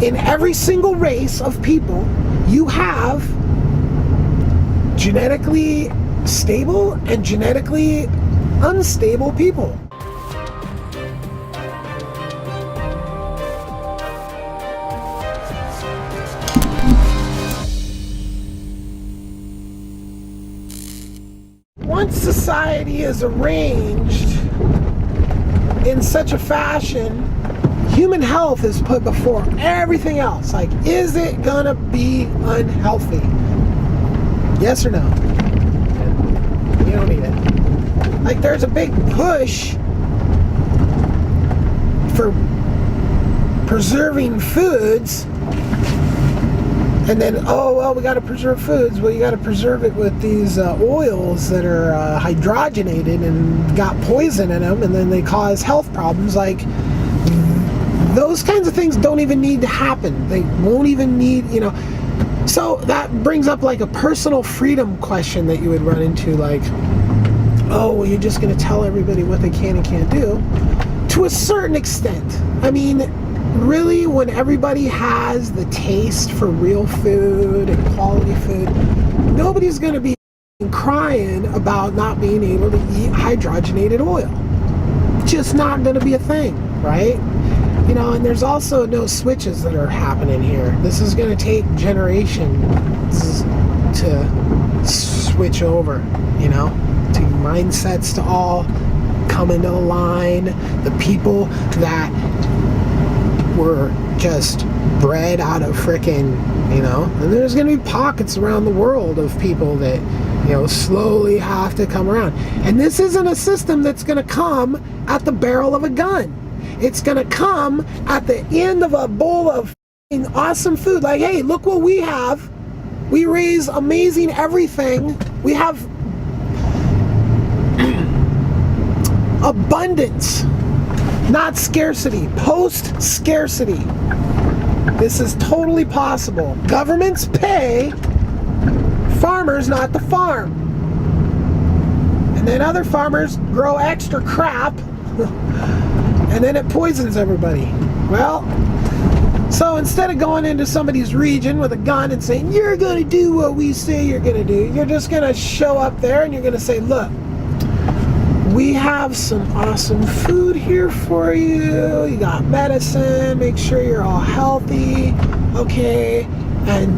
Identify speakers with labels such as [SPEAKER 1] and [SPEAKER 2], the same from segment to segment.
[SPEAKER 1] in every single race of people, you have genetically stable and genetically unstable people. Once society is arranged in such a fashion, human health is put before everything else. Like, is it gonna be unhealthy? Yes or no? You don't need it. Like, there's a big push for preserving foods, and then, oh, well, we got to preserve foods. Well, you got to preserve it with these oils that are hydrogenated and got poison in them, and then they cause health problems. Like, those kinds of things don't even need to happen. They won't even need, you know. So that brings up like a personal freedom question that you would run into, like, oh, well, you're just going to tell everybody what they can and can't do. To a certain extent. I mean, really, when everybody has the taste for real food and quality food, nobody's going to be crying about not being able to eat hydrogenated oil. Just not going to be a thing, right? You know, and there's also no switches that are happening here. This is going to take generations to switch over, you know, to mindsets to all come into line. The people that were just bred out of frickin', you know, and there's going to be pockets around the world of people that, you know, slowly have to come around. And this isn't a system that's going to come at the barrel of a gun. It's going to come at the end of a bowl of awesome food. Like, hey, look what we have. We raise amazing everything. We have abundance, not scarcity. Post-scarcity. This is totally possible. Governments pay farmers not to farm. And then other farmers grow extra crap. And then it poisons everybody. Well, so instead of going into somebody's region with a gun and saying, you're going to do what we say you're going to do, you're just going to show up there and you're going to say, look, we have some awesome food here for you. You got medicine. Make sure you're all healthy. Okay. And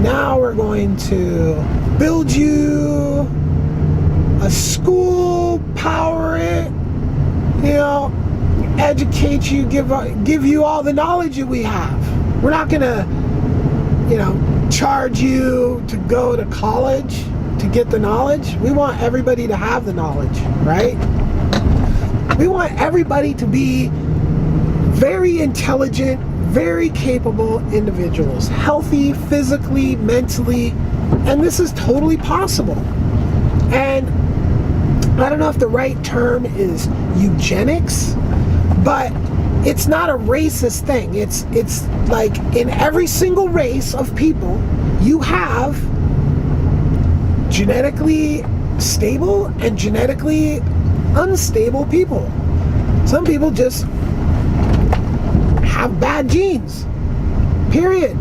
[SPEAKER 1] now we're going to build you a school, power it, you know, educate you, give you all the knowledge that we have. We're not gonna, you know, charge you to go to college to get the knowledge. We want everybody to have the knowledge, right? We want everybody to be very intelligent, very capable individuals, healthy physically, mentally, and this is totally possible. And I don't know if the right term is eugenics, but it's not a racist thing. It's like in every single race of people, you have genetically stable and genetically unstable people. Some people just have bad genes, period.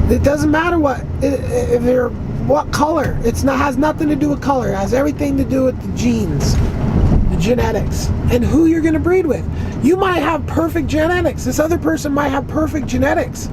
[SPEAKER 1] It doesn't matter if they're what color. Has nothing to do with color. It has everything to do with the genes, the genetics, and who you're going to breed with. You might have perfect genetics. This other person might have perfect genetics.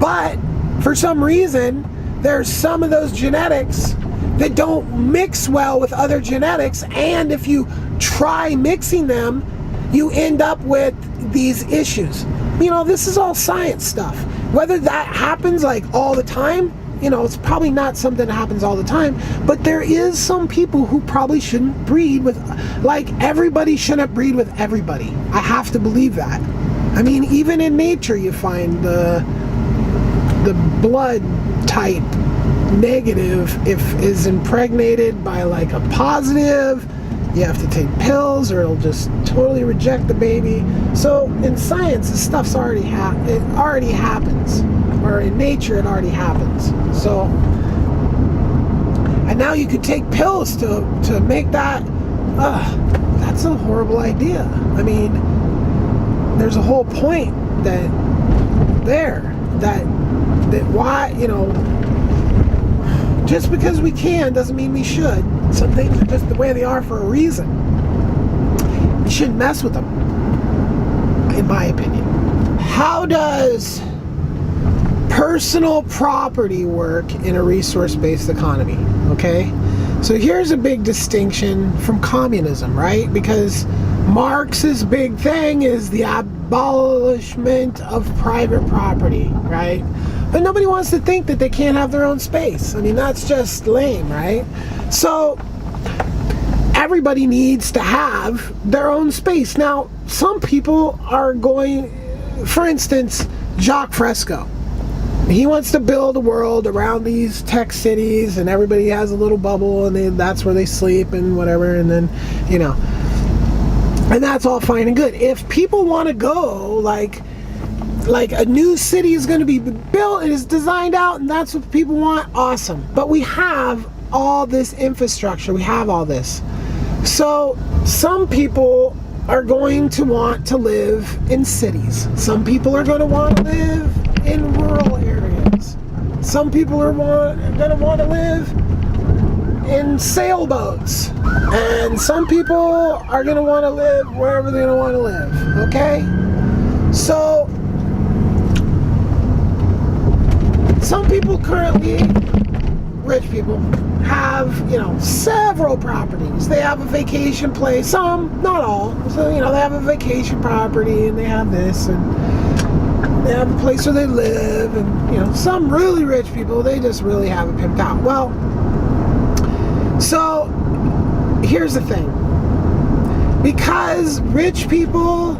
[SPEAKER 1] But for some reason, there's some of those genetics that don't mix well with other genetics. And if you try mixing them, you end up with these issues. You know, this is all science stuff. Whether that happens like all the time, you know, it's probably not something that happens all the time, but there is some people who probably shouldn't breed with, like, everybody shouldn't breed with everybody. I have to believe that. I mean, even in nature you find the blood type negative is impregnated by like a positive. You have to take pills or it'll just totally reject the baby. So in science, this stuff's already it already happens. Or in nature, it already happens. So, and now you could take pills to make that. That's a horrible idea. I mean, there's a whole point that there. That why, just because we can doesn't mean we should. Some things are just the way they are for a reason. You shouldn't mess with them, in my opinion. How does personal property work in a resource-based economy? Okay, so here's a big distinction from communism, right? Because Marx's big thing is the abolishment of private property, right? But nobody wants to think that they can't have their own space. I mean, that's just lame, right? So everybody needs to have their own space. Now, some people are going, for instance, Jacques Fresco. He wants to build a world around these tech cities, and everybody has a little bubble, and that's where they sleep and whatever, and then, and that's all fine and good. If people want to go, like a new city is going to be built and is designed out, and that's what people want, awesome. But we have all this infrastructure, we have all this. So some people are going to want to live in cities. Some people are going to want to live in rural areas. Some people are going to want to live in sailboats. And some people are going to want to live wherever they're going to want to live. Okay? So some people currently, rich people, have, several properties. They have a vacation place, some, not all. So, they have a vacation property, and they have this, and they have a place where they live, and, some really rich people, they just really have it pimped out. Well, so, here's the thing. Because rich people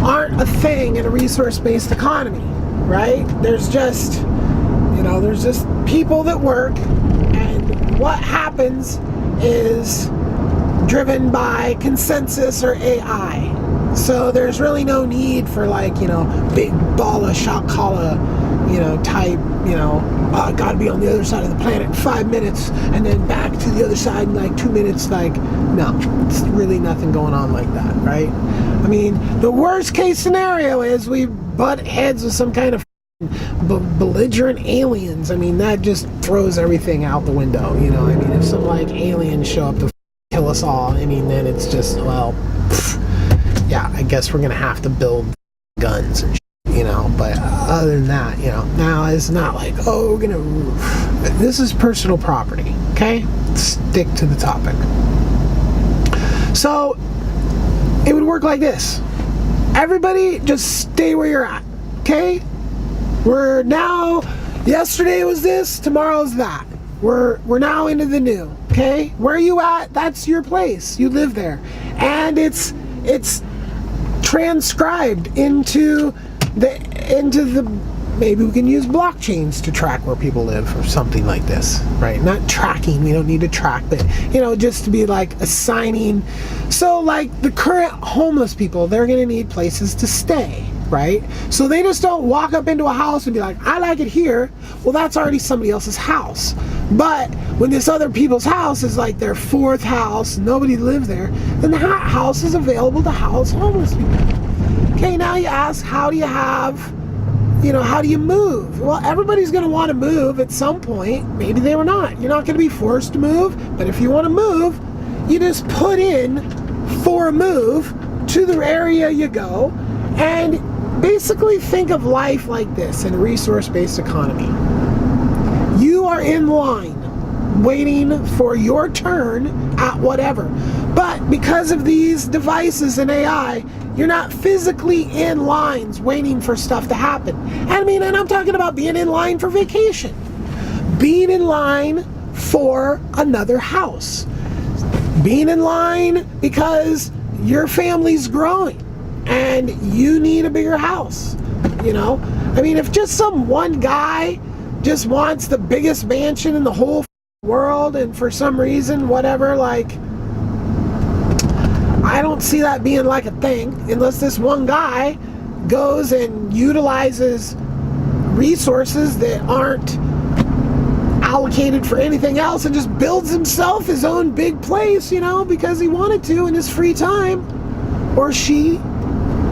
[SPEAKER 1] aren't a thing in a resource-based economy, right? There's just people that work, and what happens is driven by consensus or AI. So there's really no need for big ball of shot collar, type, gotta be on the other side of the planet in 5 minutes and then back to the other side in 2 minutes. No, it's really nothing going on like that, right? I mean, the worst case scenario is we butt heads with some kind of belligerent aliens. I mean, that just throws everything out the window, I mean, if some aliens show up to kill us all, I mean, then it's just, yeah, I guess we're gonna have to build guns and but other than that, now it's not we're gonna, this is personal property, okay? Stick to the topic. So it would work like this. Everybody just stay where you're at, okay? We're now, yesterday was this, tomorrow's that. We're now into the new, okay? Where you at, that's your place. You live there. And it's transcribed into the maybe we can use blockchains to track where people live or something like this, right? Not tracking, we don't need to track, but just to be assigning. So the current homeless people, they're gonna need places to stay, right? So they just don't walk up into a house and be like, I like it here. Well, that's already somebody else's house. But when this other people's house is their fourth house, nobody lives there, then that house is available to house homeless people. Okay, now you ask, how do you move? Well, everybody's going to want to move at some point. Maybe they were not. You're not going to be forced to move, but if you want to move, you just put in for a move to the area you go, and basically think of life like this in a resource-based economy. You are in line waiting for your turn at whatever. But because of these devices and AI, you're not physically in lines waiting for stuff to happen. And I'm talking about being in line for vacation. Being in line for another house. Being in line because your family's growing and you need a bigger house. If just some one guy just wants the biggest mansion in the whole world, and for some reason, whatever, I don't see that being a thing unless this one guy goes and utilizes resources that aren't allocated for anything else and just builds himself his own big place, because he wanted to in his free time, or she.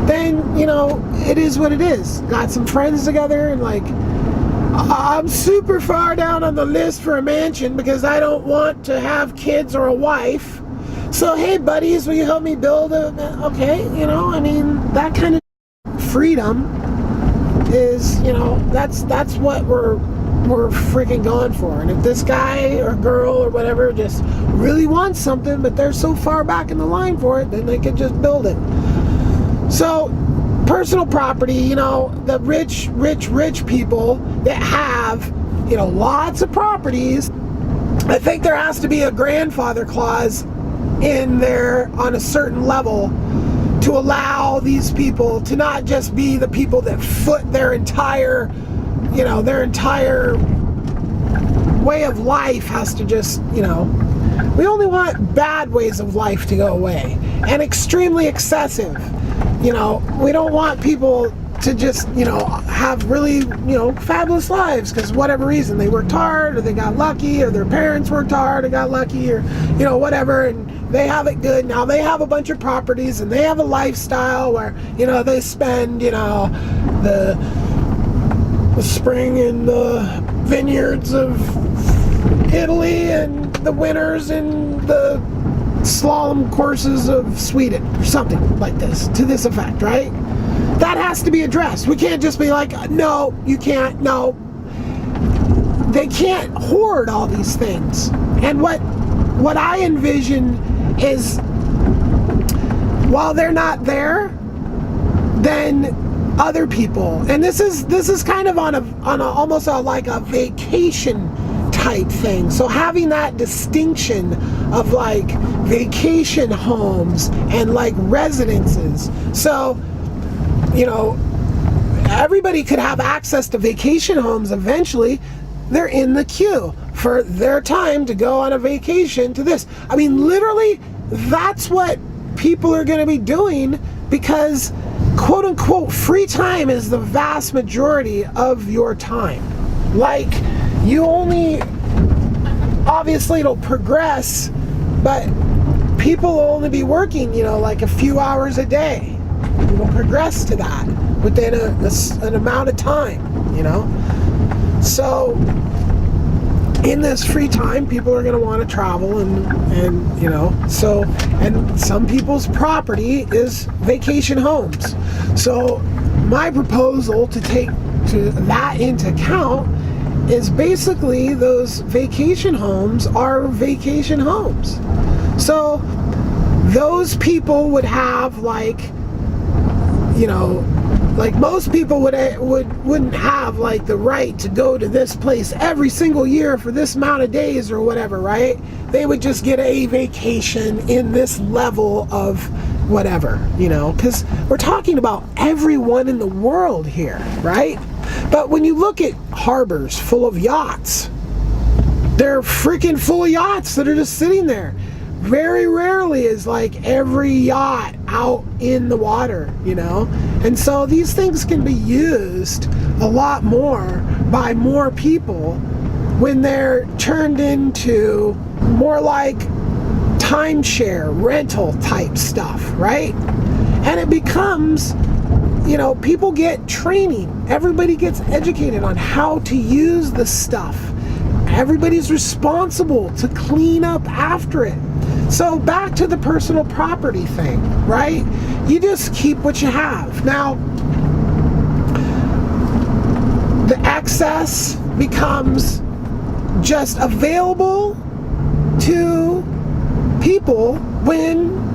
[SPEAKER 1] then, you know, it is what it is. Got some friends together and like, I'm super far down on the list for a mansion because I don't want to have kids or a wife. So, hey, buddies, will you help me build a... Okay, you know, I mean, that kind of freedom is, you know, that's what we're freaking going for. And if this guy or girl or whatever just really wants something, but they're so far back in the line for it, then they could just build it. So, personal property, you know, the rich people that have, you know, lots of properties, I think there has to be a grandfather clause in there on a certain level to allow these people to not just be the people that foot their entire, you know, their entire way of life has to just, you know, we only want bad ways of life to go away and extremely excessive. You know, we don't want people to just, you know, have really, you know, fabulous lives because whatever reason they worked hard or they got lucky or their parents worked hard and got lucky or, you know, whatever, and they have it good. Now they have a bunch of properties and they have a lifestyle where, you know, they spend, you know, the spring in the vineyards of Italy and the winters in the slalom courses of Sweden or something like this, to this effect, right? That has to be addressed. We can't just be like, no, you can't, no. They can't hoard all these things. And what I envision is, while they're not there, then other people, and this is kind of on a almost like a vacation type thing. So having that distinction of like vacation homes and like residences. So, you know, everybody could have access to vacation homes eventually. They're in the queue for their time to go on a vacation to this. I mean, literally, that's what people are going to be doing because, quote unquote, free time is the vast majority of your time. Like, you only, obviously it'll progress, but people will only be working, you know, like a few hours a day. It'll progress to that within an amount of time, you know. So in this free time, people are going to want to travel and you know, so, and some people's property is vacation homes. So my proposal to take that into account is basically those vacation homes are vacation homes. So those people would have, like, you know, like most people wouldn't have like the right to go to this place every single year for this amount of days or whatever, right? They would just get a vacation in this level of whatever, you know, because we're talking about everyone in the world here, right? But when you look at harbors full of yachts, they're freaking full of yachts that are just sitting there. Very rarely is like every yacht out in the water, you know? And so these things can be used a lot more by more people when they're turned into more like timeshare, rental type stuff, right? And it becomes, you know, people get training. Everybody gets educated on how to use the stuff. Everybody's responsible to clean up after it. So back to the personal property thing, right? You just keep what you have. Now, the excess becomes just available to people when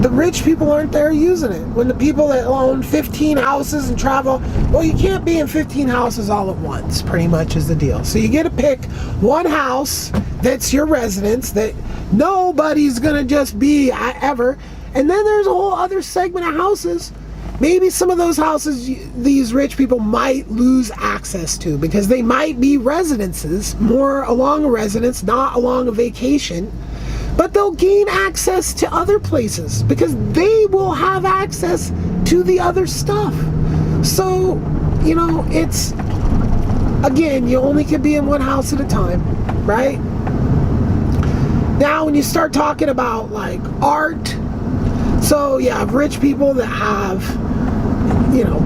[SPEAKER 1] the rich people aren't there using it. When the people that own 15 houses and travel, well, you can't be in 15 houses all at once, pretty much is the deal. So you get to pick one house that's your residence that nobody's gonna just be ever. And then there's a whole other segment of houses. Maybe some of those houses these rich people might lose access to because they might be residences, more along a residence, not along a vacation. But they'll gain access to other places because they will have access to the other stuff. So, you know, it's, again, you only can be in one house at a time, right? Now, when you start talking about like art, so you have rich people that have you know,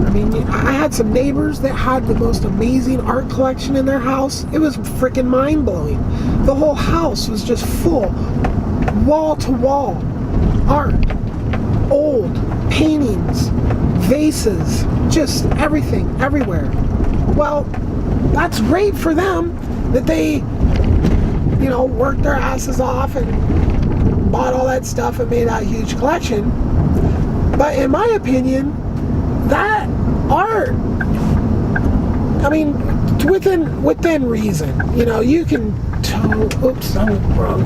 [SPEAKER 1] I mean, I had some neighbors that had the most amazing art collection in their house. It was freaking mind-blowing. The whole house was just full, wall-to-wall art, old paintings, vases, just everything, everywhere. Well, that's great for them that they, you know, worked their asses off and bought all that stuff and made that huge collection. But in my opinion, that art, I mean, within reason, you know, you can oops, I'm wrong.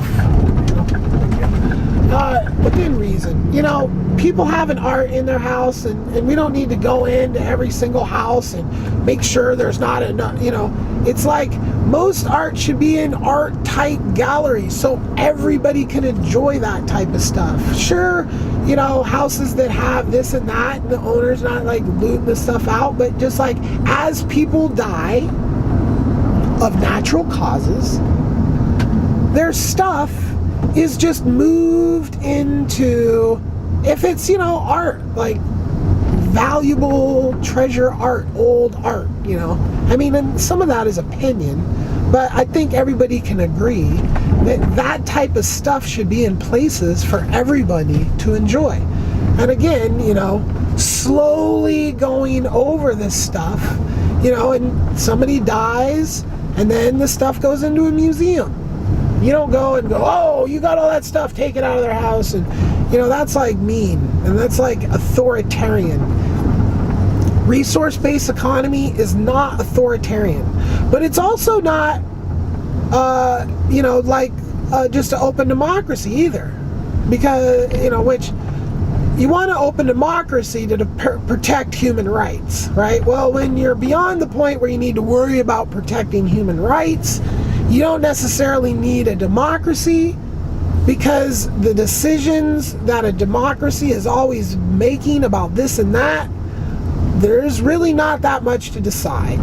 [SPEAKER 1] Within reason, you know, people have an art in their house, and we don't need to go into every single house and make sure there's not enough, you know. It's like most art should be in art type galleries so everybody can enjoy that type of stuff. Sure, you know, houses that have this and that, and the owner's not like looting the stuff out, but just like as people die of natural causes, their stuff is just moved into, if it's, you know, art, like valuable treasure art, old art, you know. I mean, and some of that is opinion, but I think everybody can agree that that type of stuff should be in places for everybody to enjoy. And again, you know, slowly going over this stuff, you know, and somebody dies and then the stuff goes into a museum. You don't go and go, oh, you got all that stuff, take it out of their house. And, you know, that's like mean. And that's like authoritarian. Resource-based economy is not authoritarian. But it's also not, you know, like just an open democracy either. Because, you know, which you want an open democracy to protect human rights, right? Well, when you're beyond the point where you need to worry about protecting human rights, you don't necessarily need a democracy, because the decisions that a democracy is always making about this and that, there's really not that much to decide.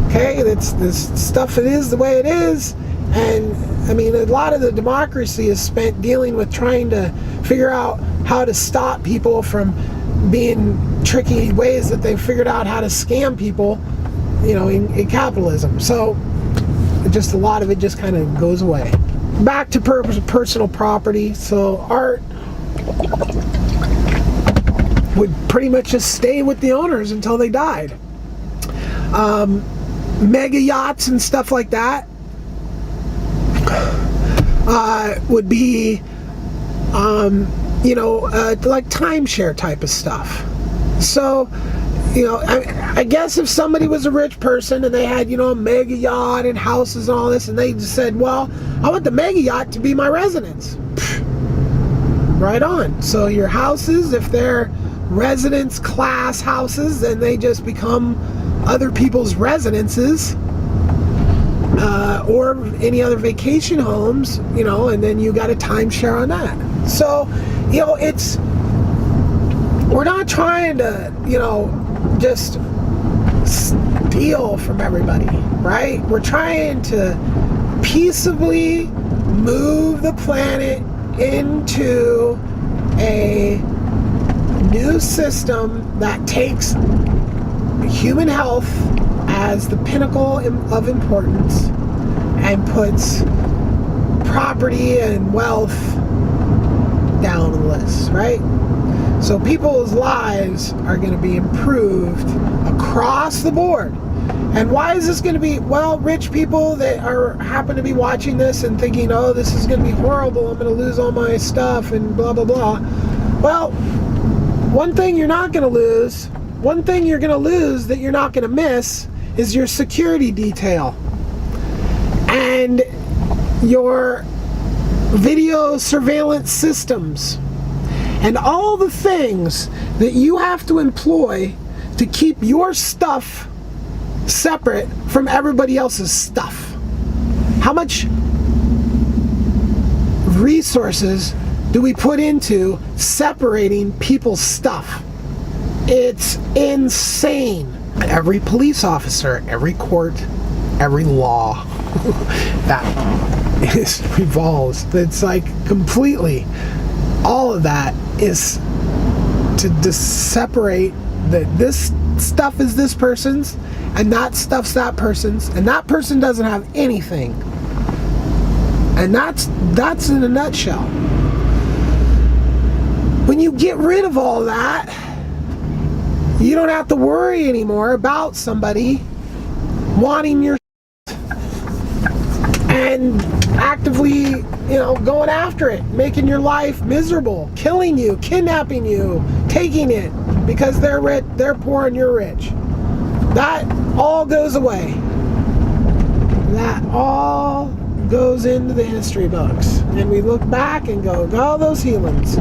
[SPEAKER 1] Okay, it's this stuff, it is the way it is. And I mean, a lot of the democracy is spent dealing with trying to figure out how to stop people from being tricky ways that they've figured out how to scam people, you know, in capitalism. So just a lot of it just kind of goes away. Back to personal property. So art would pretty much just stay with the owners until they died. Mega yachts and stuff like that would be, you know, like timeshare type of stuff. So, you know, I guess if somebody was a rich person and they had, you know, a mega yacht and houses and all this, and they just said, well, I want the mega yacht to be my residence. Right on. So your houses, if they're residence class houses, then they just become other people's residences, or any other vacation homes, you know, and then you got a timeshare on that. So, you know, we're not trying to, you know, just steal from everybody, right? We're trying to peaceably move the planet into a new system that takes human health as the pinnacle of importance and puts property and wealth down the list, right? So people's lives are going to be improved across the board. And why is this going to be? Well, rich people that happen to be watching this and thinking, oh, this is going to be horrible, I'm going to lose all my stuff and blah, blah, blah. Well, one thing you're not going to lose, one thing you're going to lose that you're not going to miss is your security detail and your video surveillance systems and all the things that you have to employ to keep your stuff separate from everybody else's stuff. How much resources do we put into separating people's stuff? It's insane. Every police officer, every court, every law that revolves, it's like completely, all of that is to separate that this stuff is this person's and that stuff's that person's, and that person doesn't have anything. And that's in a nutshell. When you get rid of all that, you don't have to worry anymore about somebody wanting your and actively, going after it, making your life miserable, killing you, kidnapping you, taking it because they're rich, they're poor and you're rich. That all goes away. That all goes into the history books. And we look back and go, oh, those heathens.